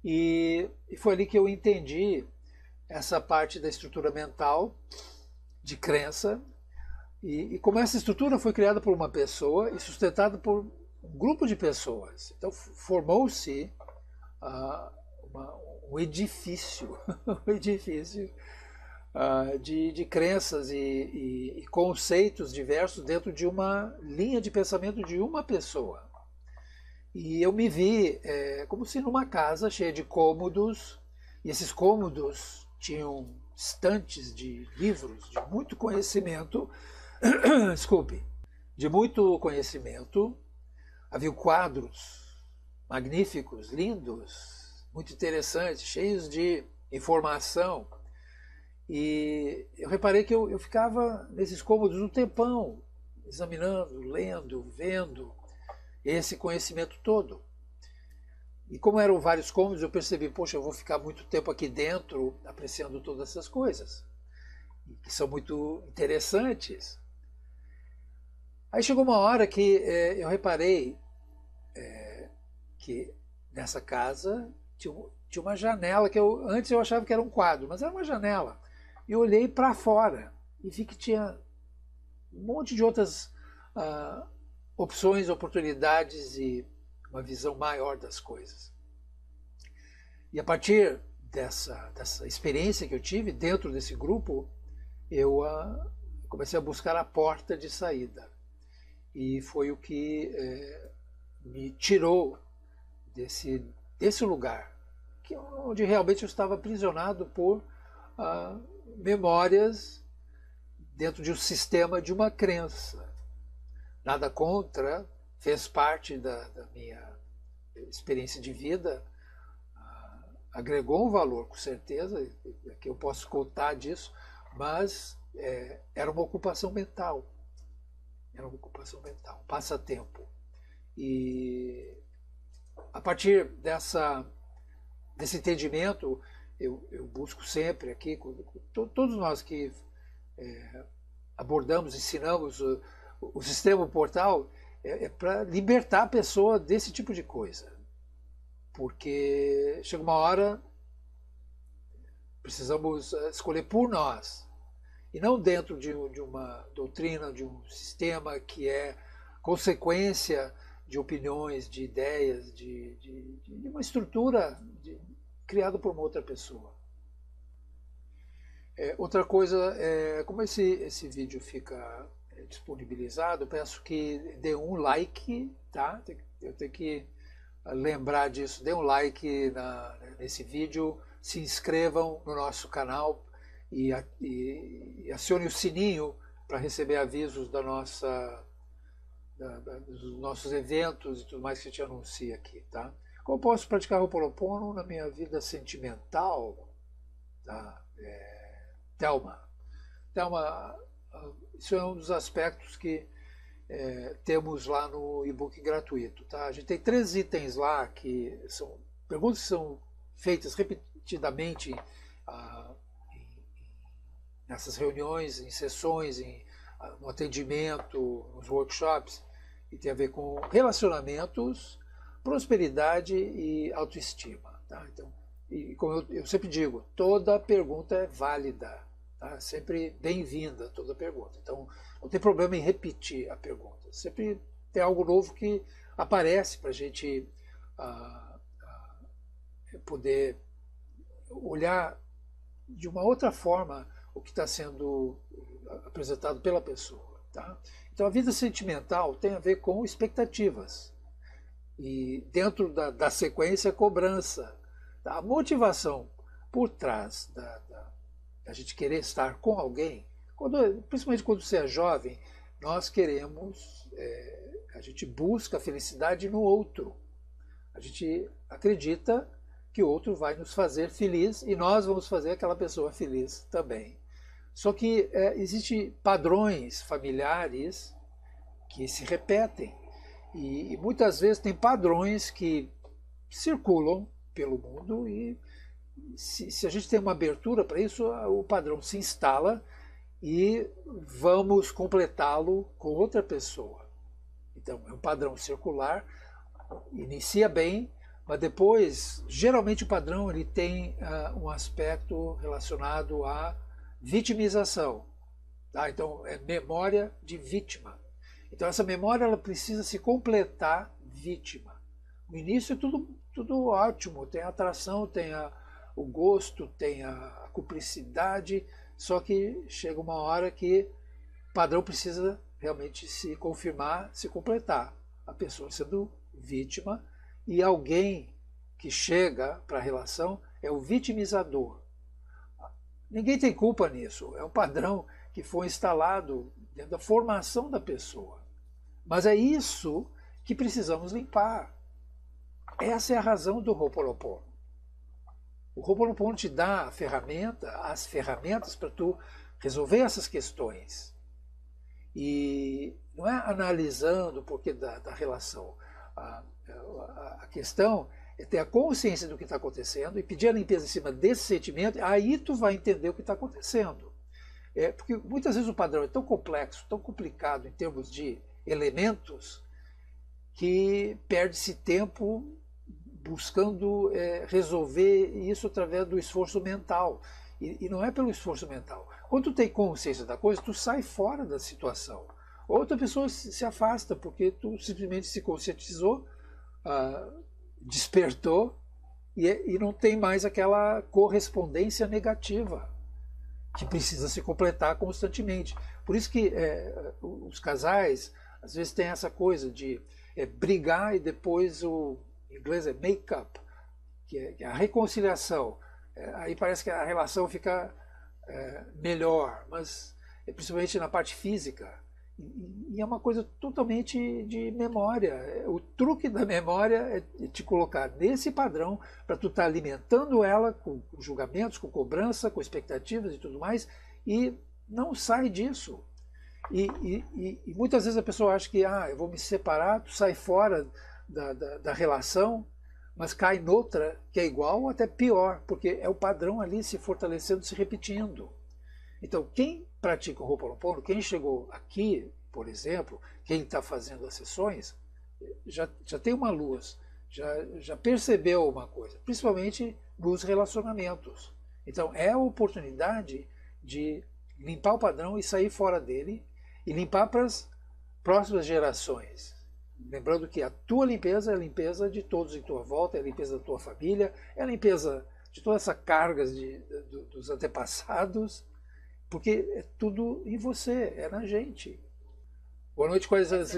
e foi ali que eu entendi essa parte da estrutura mental, de crença, e como essa estrutura foi criada por uma pessoa e sustentada por um grupo de pessoas. Então formou-se um edifício, um edifício de crenças e conceitos diversos dentro de uma linha de pensamento de uma pessoa. E eu me vi como se numa casa cheia de cômodos, e esses cômodos tinham estantes de livros de muito conhecimento, desculpe, de muito conhecimento. Havia quadros magníficos, lindos, muito interessantes, cheios de informação. E eu reparei que eu ficava nesses cômodos um tempão, examinando, lendo, vendo esse conhecimento todo. E como eram vários cômodos, eu percebi, poxa, eu vou ficar muito tempo aqui dentro apreciando todas essas coisas, que são muito interessantes. Aí chegou uma hora que eu reparei que nessa casa tinha uma janela que antes eu achava que era um quadro, mas era uma janela. E eu olhei para fora e vi que tinha um monte de outras opções, oportunidades e uma visão maior das coisas. E a partir dessa experiência que eu tive dentro desse grupo, eu comecei a buscar a porta de saída. E foi o que me tirou desse lugar, onde realmente eu estava aprisionado por memórias dentro de um sistema de uma crença. nada contra, fez parte da minha experiência de vida, agregou um valor, com certeza, que eu posso contar disso, mas era uma ocupação mental. Era uma ocupação mental, passatempo. E a partir desse entendimento, eu busco sempre aqui, todos nós que abordamos, ensinamos o sistema portal, para libertar a pessoa desse tipo de coisa. Porque chega uma hora, precisamos escolher por nós, e não dentro de uma doutrina, de um sistema que é consequência de opiniões, de ideias, de uma estrutura criada por uma outra pessoa. Outra coisa, como esse vídeo fica disponibilizado, eu peço que dê um like, tá? Eu tenho que lembrar disso, dê um like nesse vídeo, se inscrevam no nosso canal e acione o sininho para receber avisos dos nossos eventos e tudo mais que a gente anuncia aqui, tá? Como posso praticar Ho'oponopono na minha vida sentimental? Tá? Thelma, isso é um dos aspectos que temos lá no e-book gratuito. Tá? A gente tem 3 itens lá que são perguntas que são feitas repetidamente nessas reuniões, em sessões, no atendimento, nos workshops, e tem a ver com relacionamentos, prosperidade e autoestima. Tá? Então, e como eu sempre digo, toda pergunta é válida. Tá? Sempre bem-vinda toda pergunta. Então, não tem problema em repetir a pergunta. Sempre tem algo novo que aparece para a gente poder olhar de uma outra forma o que está sendo apresentado pela pessoa. Tá? Então, a vida sentimental tem a ver com expectativas. E dentro da sequência, cobrança. Tá? A motivação por trás a gente querer estar com alguém, principalmente quando você é jovem, nós queremos, a gente busca a felicidade no outro. A gente acredita que o outro vai nos fazer feliz e nós vamos fazer aquela pessoa feliz também. Só que existem padrões familiares que se repetem e muitas vezes tem padrões que circulam pelo mundo e se a gente tem uma abertura para isso, o padrão se instala e vamos completá-lo com outra pessoa. Então, é um padrão circular, inicia bem, mas depois, geralmente o padrão ele tem um aspecto relacionado à vitimização. Tá? Então, é memória de vítima. Então, essa memória ela precisa se completar vítima. No início é tudo ótimo, tem a atração, tem o gosto, tem a cumplicidade, só que chega uma hora que o padrão precisa realmente se confirmar, se completar. A pessoa sendo vítima e alguém que chega para a relação é o vitimizador. Ninguém tem culpa nisso, é um padrão que foi instalado dentro da formação da pessoa. Mas é isso que precisamos limpar. Essa é a razão do Ho'oponopono. O Ho'oponopono te dá as ferramentas para tu resolver essas questões. E não é analisando o porquê da relação. A questão é ter a consciência do que está acontecendo e pedir a limpeza em cima desse sentimento, aí tu vai entender o que está acontecendo. Porque muitas vezes o padrão é tão complexo, tão complicado em termos de elementos, que perde-se tempo buscando resolver isso através do esforço mental. E não é pelo esforço mental. Quando tu tem consciência da coisa, tu sai fora da situação. Outra pessoa se afasta porque tu simplesmente se conscientizou, despertou e não tem mais aquela correspondência negativa que precisa se completar constantemente. Por isso que os casais às vezes têm essa coisa de brigar e depois em inglês é make-up, que é a reconciliação. Aí parece que a relação fica melhor, mas principalmente na parte física. E é uma coisa totalmente de memória. O truque da memória é te colocar nesse padrão para tu estar alimentando ela com julgamentos, com cobrança, com expectativas e tudo mais, e não sai disso. E muitas vezes a pessoa acha que eu vou me separar, tu sai fora da relação, mas cai noutra que é igual ou até pior, porque é o padrão ali se fortalecendo, se repetindo. Então, quem pratica o Ho'oponopono, quem chegou aqui, por exemplo, quem está fazendo as sessões, já tem uma luz, já percebeu uma coisa, principalmente nos relacionamentos. Então, é a oportunidade de limpar o padrão e sair fora dele e limpar para as próximas gerações. Lembrando que a tua limpeza é a limpeza de todos em tua volta, é a limpeza da tua família, é a limpeza de todas essas cargas dos antepassados, porque é tudo em você, é na gente. Boa noite, quais as...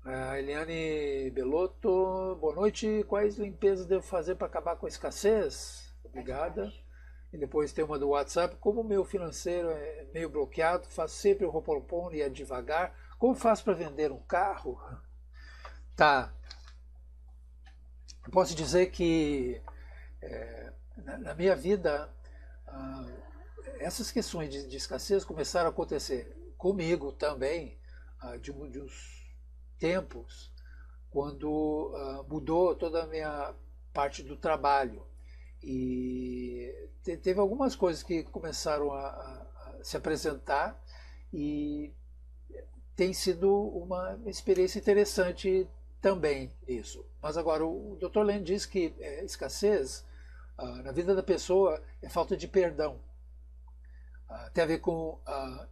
A Eliane Belotto, boa noite, quais limpezas devo fazer para acabar com a escassez? Obrigada. E depois tem uma do WhatsApp, como o meu financeiro é meio bloqueado, faço sempre o Ho'oponopono e é devagar, como faço para vender um carro? Tá. Eu posso dizer que na minha vida, essas questões de escassez começaram a acontecer comigo também, de uns tempos, quando mudou toda a minha parte do trabalho. E teve algumas coisas que começaram a se apresentar e tem sido uma experiência interessante também isso. Mas agora o Dr. Len diz que escassez na vida da pessoa é falta de perdão. Tem a ver com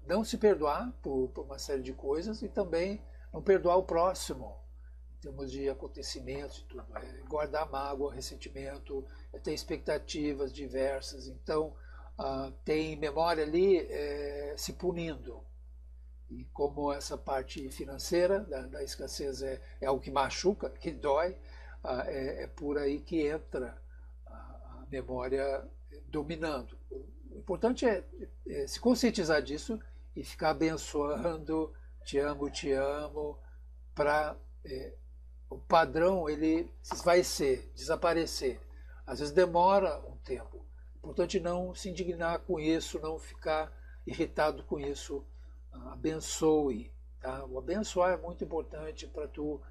não se perdoar por uma série de coisas e também não perdoar o próximo, em termos de acontecimentos e tudo. Guardar mágoa, ressentimento, ter expectativas diversas. Então, tem memória ali se punindo. E como essa parte financeira da escassez é algo que machuca, que dói, é por aí que entra a memória dominando. O importante é se conscientizar disso e ficar abençoando, te amo, para o padrão ele vai desaparecer. Às vezes demora um tempo. O importante é não se indignar com isso, não ficar irritado com isso. Abençoe. Tá? O abençoar é muito importante para tu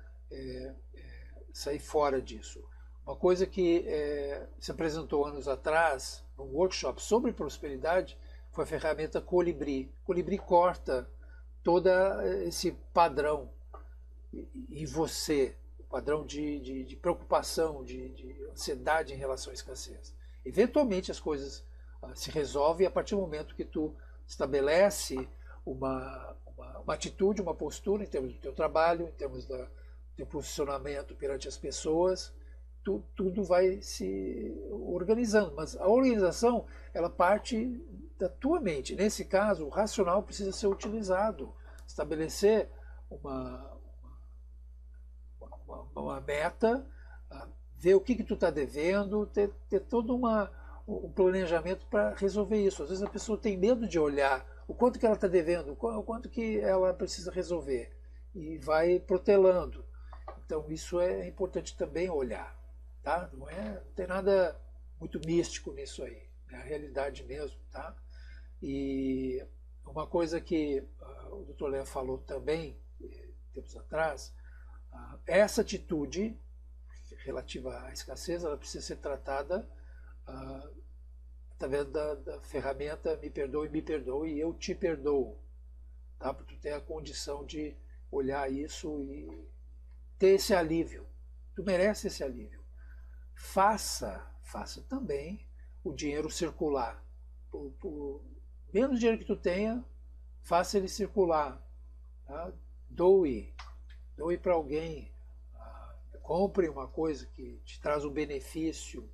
sair fora disso. Uma coisa que se apresentou anos atrás, num workshop sobre prosperidade, foi a ferramenta Colibri. Colibri corta todo esse padrão em você, o padrão de preocupação, de ansiedade em relação à escassez. Eventualmente as coisas se resolvem a partir do momento que tu estabelece uma atitude, uma postura em termos do teu trabalho, em termos do teu posicionamento perante as pessoas. Tudo vai se organizando, mas a organização ela parte da tua mente. Nesse caso, o racional precisa ser utilizado, estabelecer uma meta, ver o que tu está devendo, ter todo um planejamento para resolver isso. Às vezes a pessoa tem medo de olhar o quanto que ela está devendo, o quanto que ela precisa resolver, e vai protelando. Então isso é importante também olhar. Tá? Não tem nada muito místico nisso aí, é a realidade mesmo. Tá? E uma coisa que o Dr. Len falou também, tempos atrás, essa atitude relativa à escassez, ela precisa ser tratada através da ferramenta me perdoe e eu te perdoo. Tá? Para tu ter a condição de olhar isso e ter esse alívio. Tu merece esse alívio. Faça também o dinheiro circular. Por menos dinheiro que tu tenha, faça ele circular. Tá? Doe para alguém. Compre uma coisa que te traz um benefício.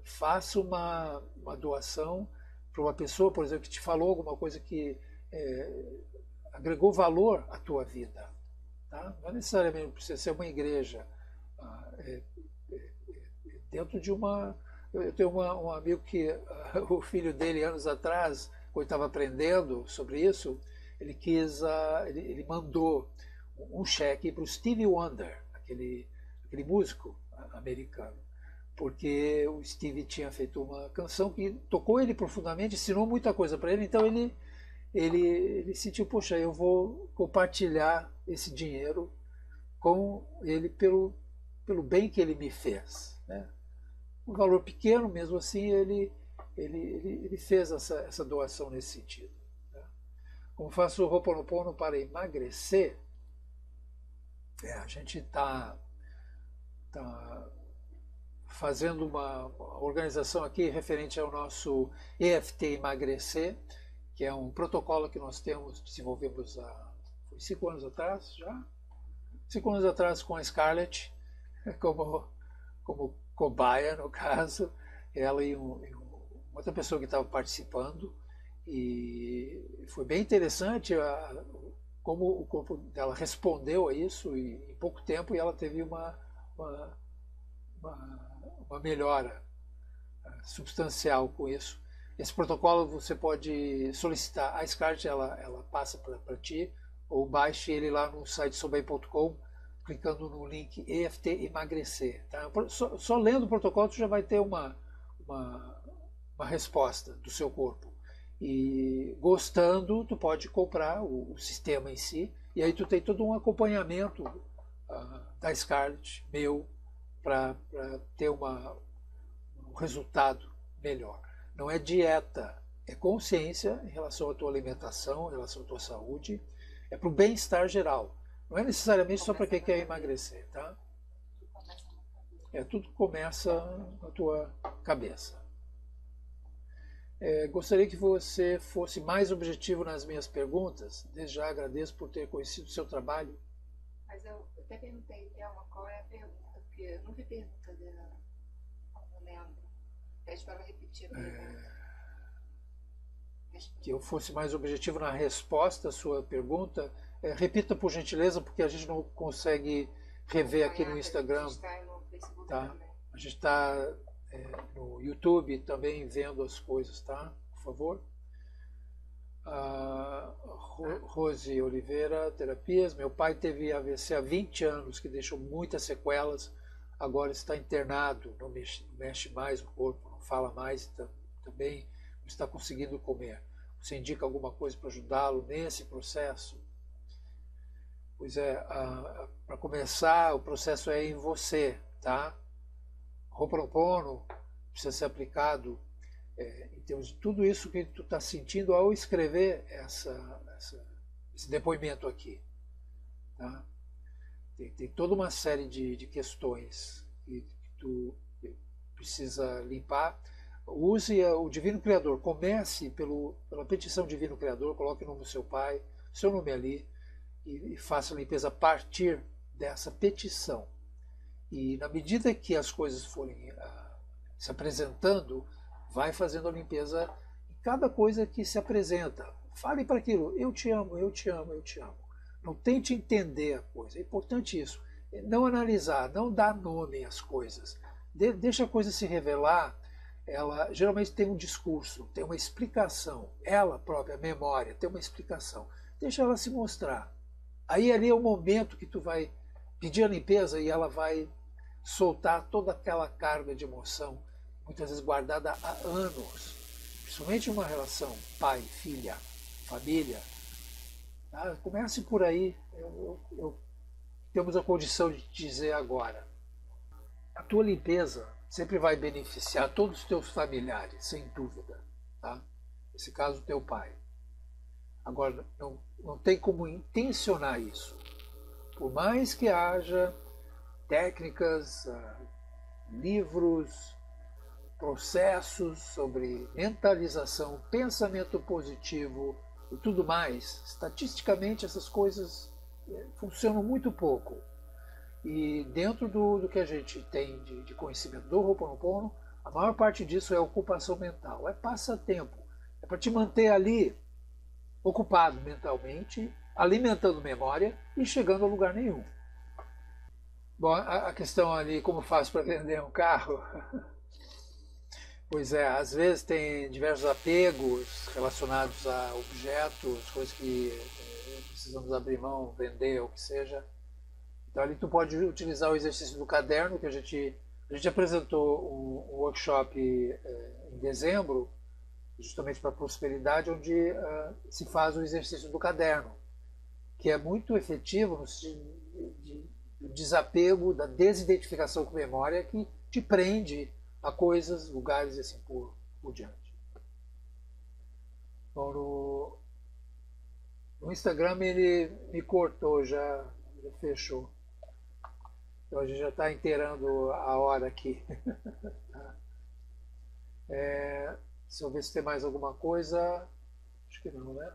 Faça uma doação para uma pessoa, por exemplo, que te falou alguma coisa que agregou valor à tua vida. Tá? Não necessariamente precisa ser uma igreja. Dentro de uma... Eu tenho um amigo que o filho dele, anos atrás, quando estava aprendendo sobre isso, ele mandou um cheque para o Stevie Wonder, aquele músico americano, porque o Stevie tinha feito uma canção que tocou ele profundamente, ensinou muita coisa para ele, então ele sentiu, poxa, eu vou compartilhar esse dinheiro com ele pelo bem que ele me fez, né? Um valor pequeno, mesmo assim, ele fez essa doação nesse sentido, né? Como faço o Ho'oponopono para emagrecer, a gente está fazendo uma organização aqui referente ao nosso EFT Emagrecer, que é um protocolo que nós desenvolvemos há 5 anos atrás já. 5 anos atrás com a Scarlett, como cobaia, no caso, ela e outra pessoa que estava participando, e foi bem interessante como o corpo dela respondeu a isso, e em pouco tempo ela teve uma melhora substancial com isso. Esse protocolo você pode solicitar, a Scarlett ela passa para ti, ou baixe ele lá no site soubem.com, clicando no link EFT Emagrecer. Tá? Só lendo o protocolo tu já vai ter uma resposta do seu corpo. E gostando, tu pode comprar o sistema em si, e aí tu tem todo um acompanhamento da Scarlett, meu, para ter um resultado melhor. Não é dieta, é consciência em relação à tua alimentação, em relação à tua saúde, é para o bem-estar geral. Não é necessariamente só para quem quer emagrecer, tá? Tudo começa na tua cabeça. Gostaria que você fosse mais objetivo nas minhas perguntas. Desde já agradeço por ter conhecido o seu trabalho.
Mas eu até perguntei, Thelma, qual é a pergunta? Porque eu não vi pergunta dela. Não lembro. Pede para ela repetir a pergunta.
Que eu fosse mais objetivo na resposta à sua pergunta. Repita, por gentileza, porque a gente não consegue rever aqui no Instagram.
A gente está no Facebook
tá?
também.
A gente está no YouTube também vendo as coisas, tá? Por favor. Rose Oliveira, terapias. Meu pai teve AVC há 20 anos, que deixou muitas sequelas. Agora está internado, não mexe mais o corpo, não fala mais, também não está conseguindo comer. Você indica alguma coisa para ajudá-lo nesse processo? Pois para começar, o processo é em você, tá? Ho'oponopono precisa ser aplicado em termos de tudo isso que tu está sentindo ao escrever esse depoimento aqui, tá? Tem toda uma série de questões que tu precisa limpar. Use o Divino Criador, comece pela petição Divino Criador, coloque o nome do seu pai, seu nome ali, e faça a limpeza a partir dessa petição. E na medida que as coisas forem se apresentando, vai fazendo a limpeza em cada coisa que se apresenta. Fale para aquilo, eu te amo, eu te amo, eu te amo. Não tente entender a coisa, é importante isso. Não analisar, não dar nome às coisas. Deixa a coisa se revelar. Ela geralmente tem um discurso, tem uma explicação. Ela própria, a memória, tem uma explicação. Deixa ela se mostrar. Aí ali é o momento que tu vai pedir a limpeza e ela vai soltar toda aquela carga de emoção, muitas vezes guardada há anos. Principalmente uma relação pai, filha, família. Tá? Comece por aí. Temos a condição de te dizer agora. A tua limpeza sempre vai beneficiar todos os teus familiares, sem dúvida. Tá? Nesse caso, teu pai. Agora, não tem como intencionar isso. Por mais que haja técnicas, livros, processos sobre mentalização, pensamento positivo e tudo mais, estatisticamente essas coisas funcionam muito pouco. E dentro do que a gente tem de conhecimento do Ho'oponopono, a maior parte disso é ocupação mental, é passatempo. É para te manter ali ocupado mentalmente, alimentando memória e chegando a lugar nenhum. Bom, a questão ali, como faço para vender um carro? Pois é, às vezes tem diversos apegos relacionados a objetos, coisas que precisamos abrir mão, vender, ou o que seja. Então ali tu pode utilizar o exercício do caderno, que a gente apresentou um workshop em dezembro, justamente para a prosperidade, onde se faz o exercício do caderno, que é muito efetivo no sentido do desapego, da desidentificação com memória, que te prende a coisas, lugares e assim por diante. Então, no Instagram ele me cortou, já fechou. Então a gente já está inteirando a hora aqui. Se eu ver se tem mais alguma coisa. Acho que não, né?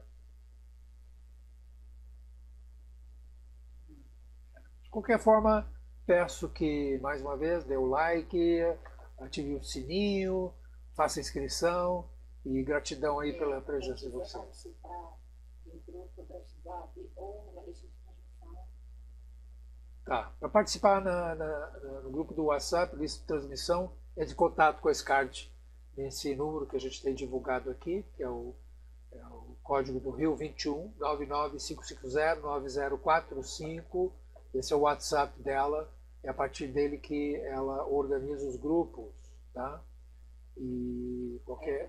De qualquer forma, peço que, mais uma vez, dê o like, ative o sininho, faça a inscrição e gratidão aí pela presença de vocês. Tá. Para participar no grupo do WhatsApp, lista de transmissão, entre em contato com a SCART nesse número que a gente tem divulgado aqui, que é o código do Rio 21 99550 9045. Esse é o WhatsApp dela. É a partir dele que ela organiza os grupos, tá? E qualquer...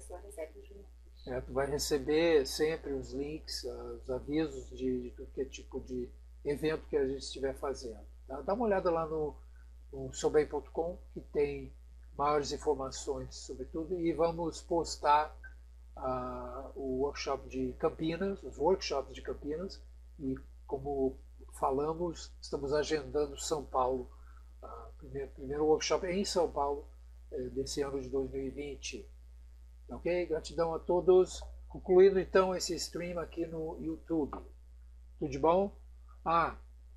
tu vai receber sempre os links, os avisos de tudo que é tipo de evento que a gente estiver fazendo. Tá? Dá uma olhada lá no soubem.com, que tem maiores informações sobre tudo, e vamos postar o workshop de Campinas, os workshops de Campinas, e como falamos, estamos agendando São Paulo, primeiro workshop em São Paulo desse ano de 2020. Ok? Gratidão a todos. Concluindo então esse stream aqui no YouTube. Tudo de bom?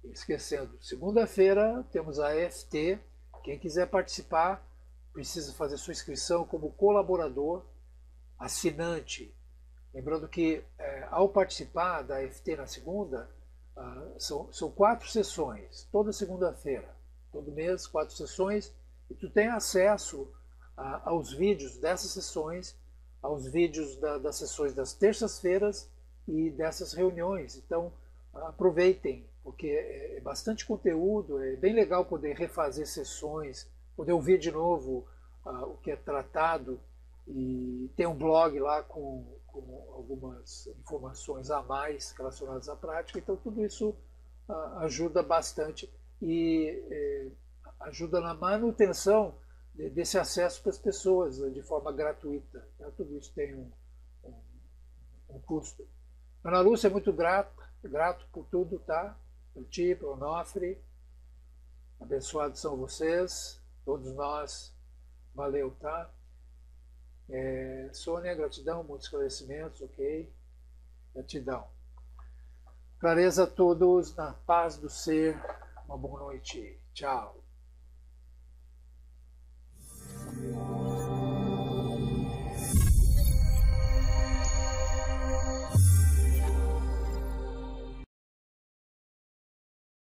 Esquecendo, segunda-feira temos a EFT. Quem quiser participar precisa fazer sua inscrição como colaborador, assinante. Lembrando que ao participar da EFT na segunda, são 4 sessões, toda segunda-feira, todo mês 4 sessões, e tu tem acesso aos vídeos dessas sessões, aos vídeos das sessões das terças-feiras e dessas reuniões. Então aproveitem, porque é bastante conteúdo, é bem legal poder refazer sessões, poder ouvir de novo o que é tratado, e tem um blog lá com algumas informações a mais relacionadas à prática. Então tudo isso ajuda bastante e ajuda na manutenção desse acesso para as pessoas de forma gratuita. Tá? Tudo isso tem um custo. Ana Lúcia, é muito grato por tudo, tá? Por ti, por Onofre. Abençoados são vocês, todos nós. Valeu, tá? Sônia, gratidão, muitos esclarecimentos, ok? Gratidão. Clareza a todos, na paz do ser. Uma boa noite. Tchau.